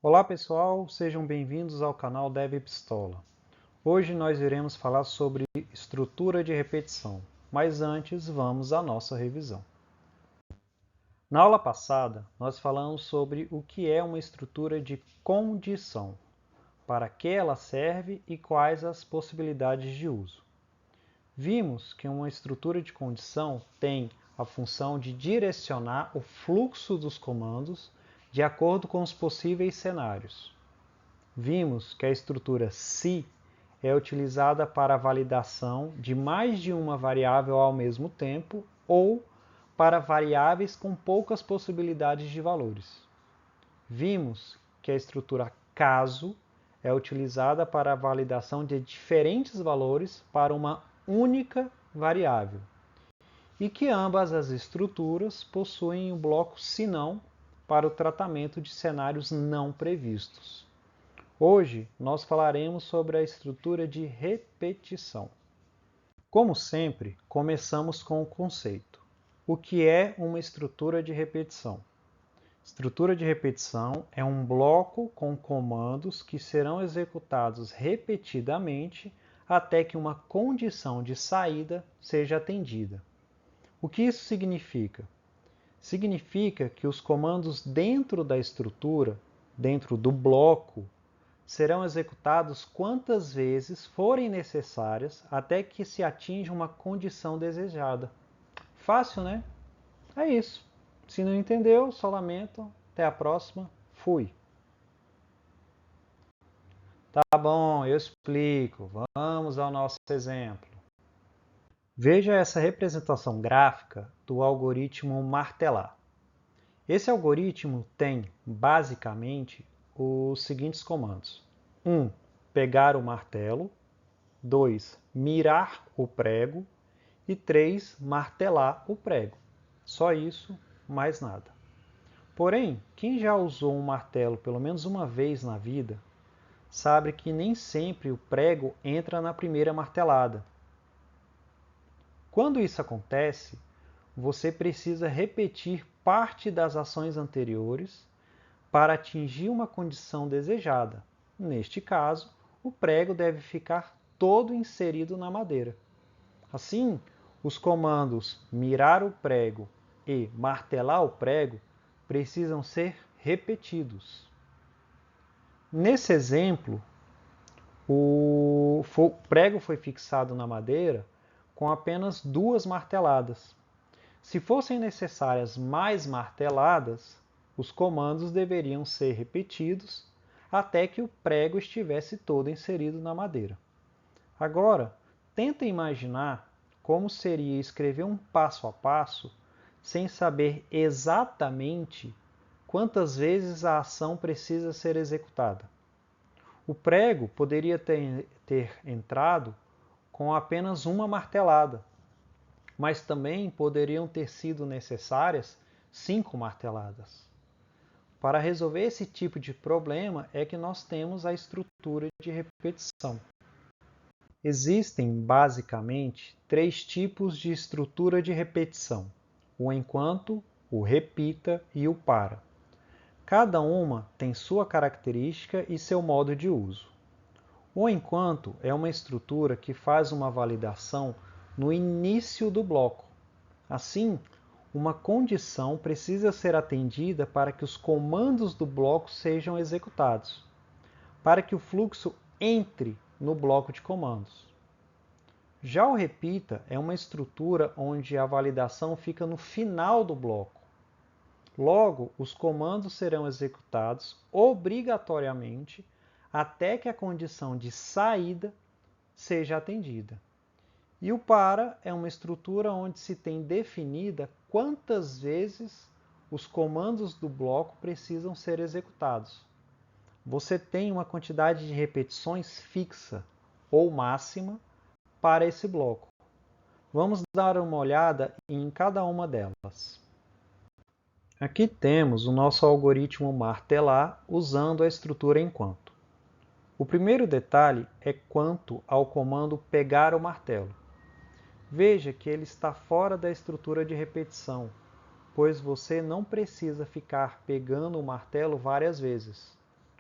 Olá pessoal, sejam bem-vindos ao canal Dev Pistola. Hoje nós iremos falar sobre estrutura de repetição, mas antes vamos à nossa revisão. Na aula passada, nós falamos sobre o que é uma estrutura de condição, para que ela serve e quais as possibilidades de uso. Vimos que uma estrutura de condição tem a função de direcionar o fluxo dos comandos de acordo com os possíveis cenários. Vimos que a estrutura se é utilizada para a validação de mais de uma variável ao mesmo tempo ou para variáveis com poucas possibilidades de valores. Vimos que a estrutura caso é utilizada para a validação de diferentes valores para uma única variável e que ambas as estruturas possuem o bloco senão para o tratamento de cenários não previstos. Hoje nós falaremos sobre a estrutura de repetição. Como sempre, começamos com o conceito. O que é uma estrutura de repetição? Estrutura de repetição é um bloco com comandos que serão executados repetidamente até que uma condição de saída seja atendida. O que isso significa? Significa que os comandos dentro da estrutura, dentro do bloco, serão executados quantas vezes forem necessárias até que se atinja uma condição desejada. Fácil, né? É isso. Se não entendeu, só lamento. Até a próxima. Fui. Tá bom, eu explico. Vamos ao nosso exemplo. Veja essa representação gráfica do algoritmo martelar. Esse algoritmo tem, basicamente, os seguintes comandos. 1. Pegar o martelo. 2. Mirar o prego. E 3. Martelar o prego. Só isso, mais nada. Porém, quem já usou um martelo pelo menos uma vez na vida, sabe que nem sempre o prego entra na primeira martelada. Quando isso acontece, você precisa repetir parte das ações anteriores para atingir uma condição desejada. Neste caso, o prego deve ficar todo inserido na madeira. Assim, os comandos mirar o prego e martelar o prego precisam ser repetidos. Nesse exemplo, o prego foi fixado na madeira com apenas 2 marteladas. Se fossem necessárias mais marteladas, os comandos deveriam ser repetidos até que o prego estivesse todo inserido na madeira. Agora, tenta imaginar como seria escrever um passo a passo sem saber exatamente quantas vezes a ação precisa ser executada. O prego poderia ter entrado com apenas uma martelada, mas também poderiam ter sido necessárias 5 marteladas. Para resolver esse tipo de problema é que nós temos a estrutura de repetição. Existem, basicamente, 3 tipos de estrutura de repetição: o enquanto, o repita e o para. Cada uma tem sua característica e seu modo de uso. O enquanto é uma estrutura que faz uma validação no início do bloco. Assim, uma condição precisa ser atendida para que os comandos do bloco sejam executados, para que o fluxo entre no bloco de comandos. Já o repita é uma estrutura onde a validação fica no final do bloco. Logo, os comandos serão executados obrigatoriamente até que a condição de saída seja atendida. E o para é uma estrutura onde se tem definida quantas vezes os comandos do bloco precisam ser executados. Você tem uma quantidade de repetições fixa ou máxima para esse bloco. Vamos dar uma olhada em cada uma delas. Aqui temos o nosso algoritmo martelar usando a estrutura enquanto. O primeiro detalhe é quanto ao comando pegar o martelo. Veja que ele está fora da estrutura de repetição, pois você não precisa ficar pegando o martelo várias vezes.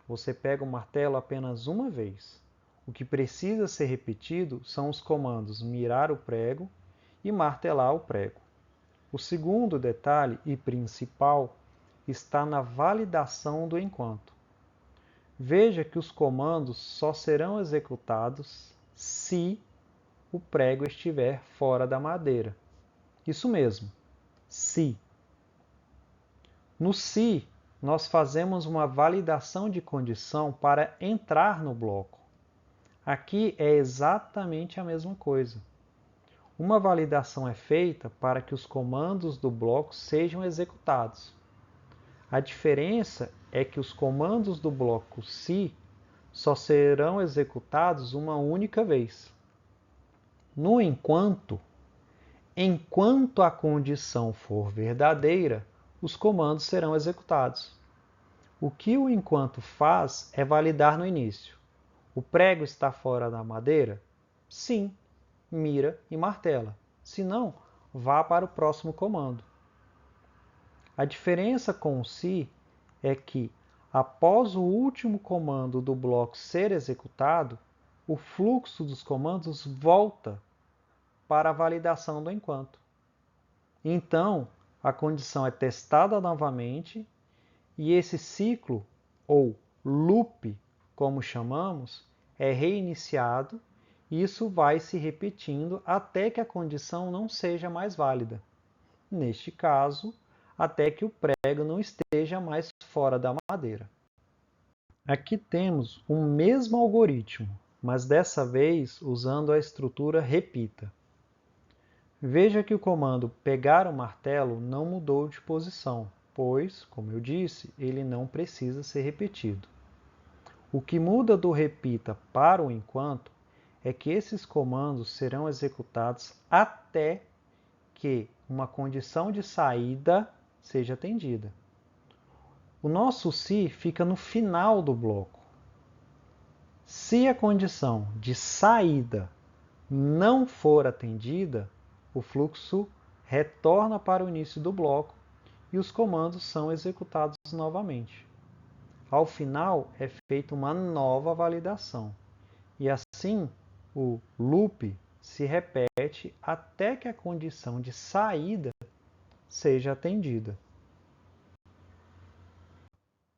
Você pega o martelo apenas uma vez. O que precisa ser repetido são os comandos mirar o prego e martelar o prego. O segundo detalhe e principal está na validação do enquanto. Veja que os comandos só serão executados se o prego estiver fora da madeira. Isso mesmo, se. No se, nós fazemos uma validação de condição para entrar no bloco. Aqui é exatamente a mesma coisa. Uma validação é feita para que os comandos do bloco sejam executados. A diferença é que os comandos do bloco se só serão executados uma única vez. No enquanto a condição for verdadeira, os comandos serão executados. O que o enquanto faz é validar no início. O prego está fora da madeira? Sim, mira e martela. Se não, vá para o próximo comando. A diferença com o se é que, após o último comando do bloco ser executado, o fluxo dos comandos volta para a validação do enquanto. Então, a condição é testada novamente e esse ciclo, ou loop, como chamamos, é reiniciado e isso vai se repetindo até que a condição não seja mais válida. Neste caso, até que o prego não esteja mais fora da madeira. Aqui temos o mesmo algoritmo, mas dessa vez usando a estrutura repita. Veja que o comando pegar o martelo não mudou de posição, pois, como eu disse, ele não precisa ser repetido. O que muda do repita para o enquanto é que esses comandos serão executados até que uma condição de saída seja atendida. O nosso se fica no final do bloco. Se a condição de saída não for atendida, o fluxo retorna para o início do bloco e os comandos são executados novamente. Ao final, é feita uma nova validação. E assim, o loop se repete até que a condição de saída seja atendida.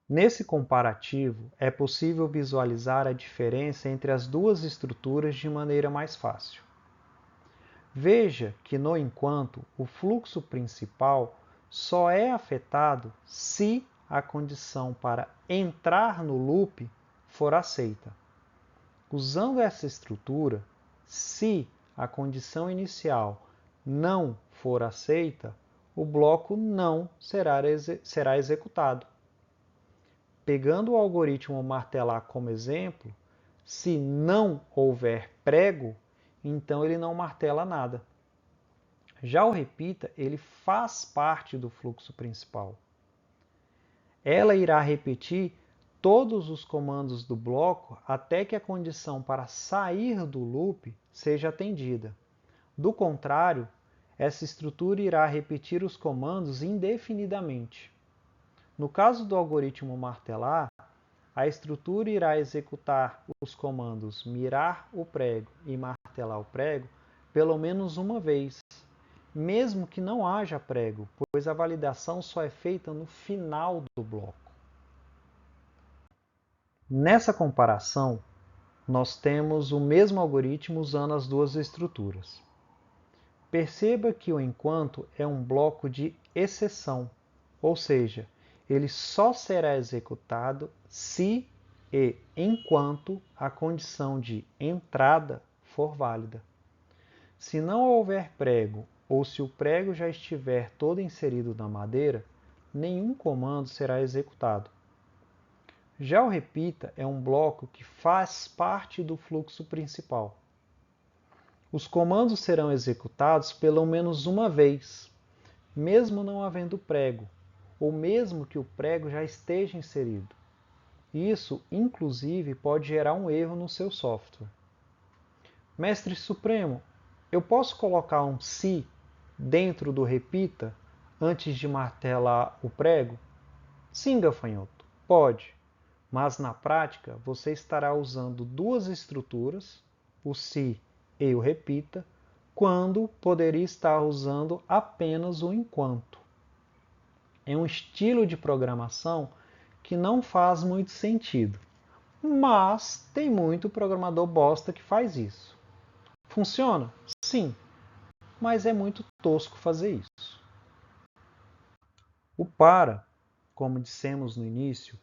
Nesse comparativo, é possível visualizar a diferença entre as duas estruturas de maneira mais fácil. Veja que, no enquanto, o fluxo principal só é afetado se a condição para entrar no loop for aceita. Usando essa estrutura, se a condição inicial não for aceita, o bloco não será executado. Pegando o algoritmo martelar como exemplo, se não houver prego, então ele não martela nada. Já o repita, ele faz parte do fluxo principal. Ela irá repetir todos os comandos do bloco até que a condição para sair do loop seja atendida. Do contrário, essa estrutura irá repetir os comandos indefinidamente. No caso do algoritmo martelar, a estrutura irá executar os comandos mirar o prego e martelar o prego pelo menos uma vez, mesmo que não haja prego, pois a validação só é feita no final do bloco. Nessa comparação, nós temos o mesmo algoritmo usando as duas estruturas. Perceba que o enquanto é um bloco de exceção, ou seja, ele só será executado se e enquanto a condição de entrada for válida. Se não houver prego ou se o prego já estiver todo inserido na madeira, nenhum comando será executado. Já o repita é um bloco que faz parte do fluxo principal. Os comandos serão executados pelo menos uma vez, mesmo não havendo prego, ou mesmo que o prego já esteja inserido. Isso, inclusive, pode gerar um erro no seu software. Mestre Supremo, eu posso colocar um se dentro do repita antes de martelar o prego? Sim, gafanhoto, pode. mas na prática você estará usando duas estruturas, o se e o repita, quando poderia estar usando apenas o enquanto. É um estilo de programação que não faz muito sentido, mas tem muito programador bosta que faz isso. Funciona? Sim, mas é muito tosco fazer isso. O para, como dissemos no início,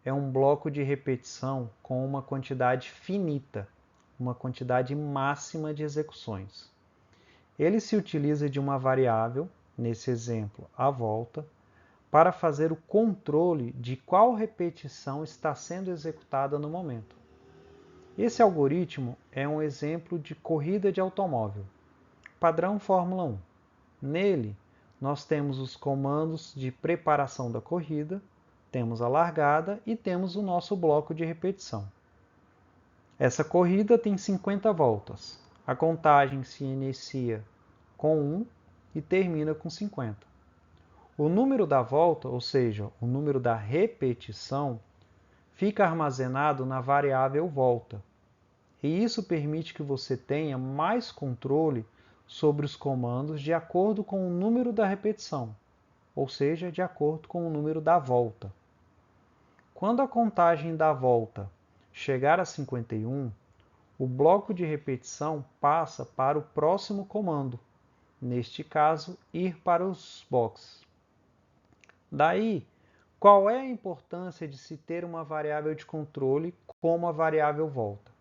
é um bloco de repetição com uma quantidade finita, uma quantidade máxima de execuções. Ele se utiliza de uma variável, nesse exemplo, a volta, para fazer o controle de qual repetição está sendo executada no momento. Esse algoritmo é um exemplo de corrida de automóvel, padrão Fórmula 1. Nele, nós temos os comandos de preparação da corrida, temos a largada e temos o nosso bloco de repetição. Essa corrida tem 50 voltas. A contagem se inicia com 1 e termina com 50. O número da volta, ou seja, o número da repetição, fica armazenado na variável volta. E isso permite que você tenha mais controle sobre os comandos de acordo com o número da repetição, ou seja, de acordo com o número da volta. Quando a contagem da volta chegar a 51, o bloco de repetição passa para o próximo comando, neste caso, ir para os boxes. Daí, qual é a importância de se ter uma variável de controle como a variável volta?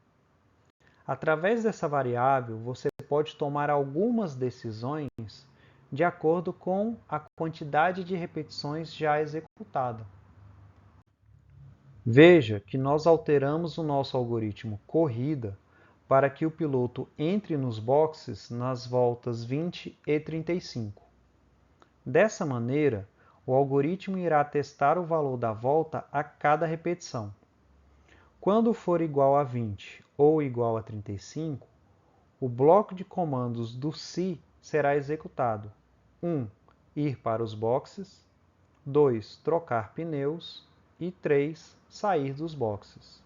Através dessa variável, você pode tomar algumas decisões de acordo com a quantidade de repetições já executada. Veja que nós alteramos o nosso algoritmo corrida para que o piloto entre nos boxes nas voltas 20 e 35. Dessa maneira, o algoritmo irá testar o valor da volta a cada repetição. Quando for igual a 20 ou igual a 35, o bloco de comandos do se será executado. 1. Ir para os boxes. 2. Trocar pneus. E 3. Sair dos boxes.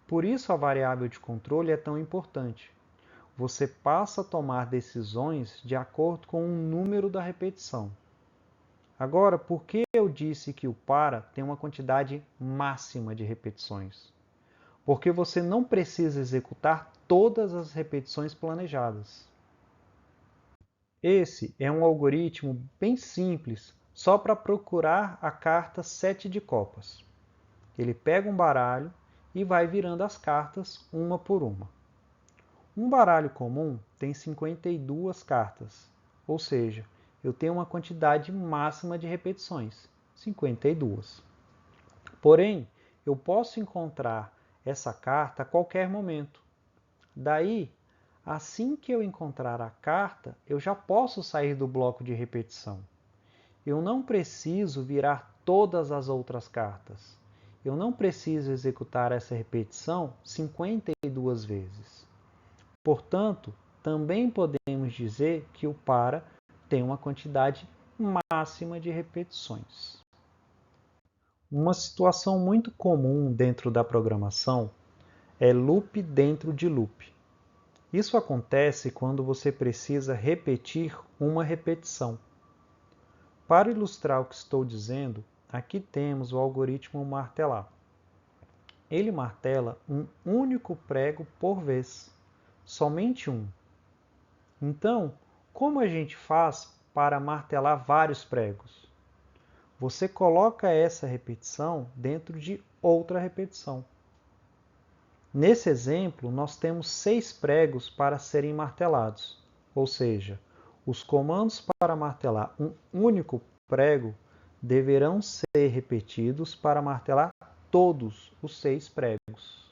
Por isso a variável de controle é tão importante. Você passa a tomar decisões de acordo com o número da repetição. Agora, por que eu disse que o para tem uma quantidade máxima de repetições? Porque você não precisa executar todas as repetições planejadas. Esse é um algoritmo bem simples, só para procurar a carta 7 de copas. Ele pega um baralho e vai virando as cartas uma por uma. Um baralho comum tem 52 cartas, ou seja, eu tenho uma quantidade máxima de repetições, 52. Porém, eu posso encontrar essa carta a qualquer momento. Daí, assim que eu encontrar a carta, eu já posso sair do bloco de repetição. Eu não preciso virar todas as outras cartas. Eu não preciso executar essa repetição 52 vezes. Portanto, também podemos dizer que o para tem uma quantidade máxima de repetições. Uma situação muito comum dentro da programação é loop dentro de loop. Isso acontece quando você precisa repetir uma repetição. Para ilustrar o que estou dizendo, aqui temos o algoritmo martelar. Ele martela um único prego por vez, somente um. Então, como a gente faz para martelar vários pregos? Você coloca essa repetição dentro de outra repetição. Nesse exemplo, nós temos 6 pregos para serem martelados, ou seja, os comandos para martelar um único prego deverão ser repetidos para martelar todos os 6 pregos.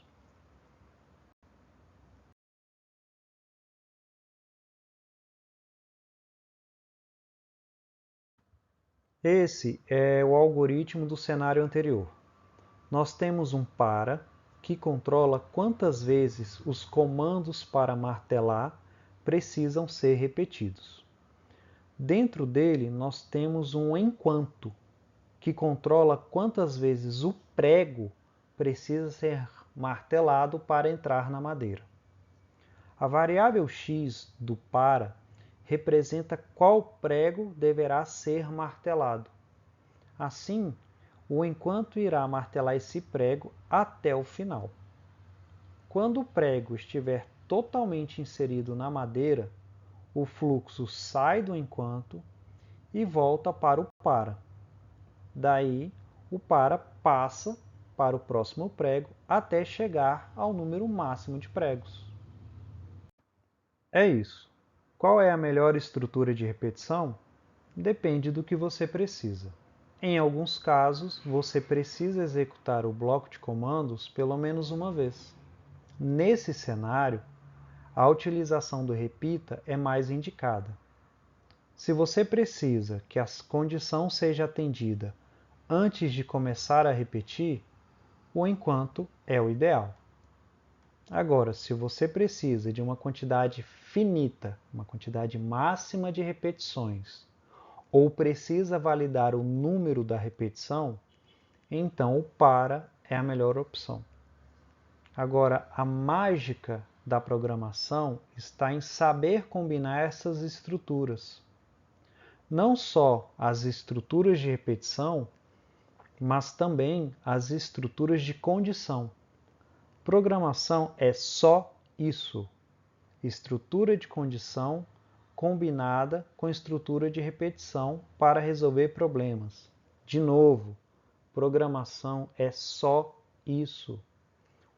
Esse é o algoritmo do cenário anterior. Nós temos um para que controla quantas vezes os comandos para martelar precisam ser repetidos. Dentro dele, nós temos um enquanto, que controla quantas vezes o prego precisa ser martelado para entrar na madeira. A variável x do para representa qual prego deverá ser martelado. Assim, o enquanto irá martelar esse prego até o final. Quando o prego estiver totalmente inserido na madeira, o fluxo sai do enquanto e volta para o para. Daí, o para passa para o próximo prego até chegar ao número máximo de pregos. É isso. Qual é a melhor estrutura de repetição? Depende do que você precisa. Em alguns casos, você precisa executar o bloco de comandos pelo menos uma vez. Nesse cenário, a utilização do repita é mais indicada. Se você precisa que a condição seja atendida antes de começar a repetir, o enquanto é o ideal. Agora, se você precisa de uma quantidade finita, uma quantidade máxima de repetições, ou precisa validar o número da repetição, então o para é a melhor opção. Agora, a mágica da programação está em saber combinar essas estruturas. Não só as estruturas de repetição, mas também as estruturas de condição. Programação é só isso: estrutura de condição combinada com estrutura de repetição para resolver problemas. De novo, programação é só isso.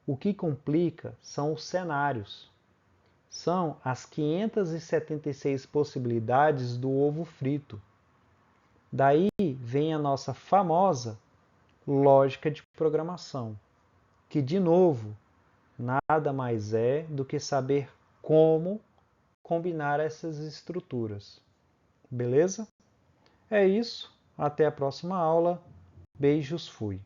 O que complica são os cenários. São as 576 possibilidades do ovo frito. Daí vem a nossa famosa lógica de programação, que, de novo, nada mais é do que saber como combinar essas estruturas. Beleza? É isso. Até a próxima aula. Beijos, fui.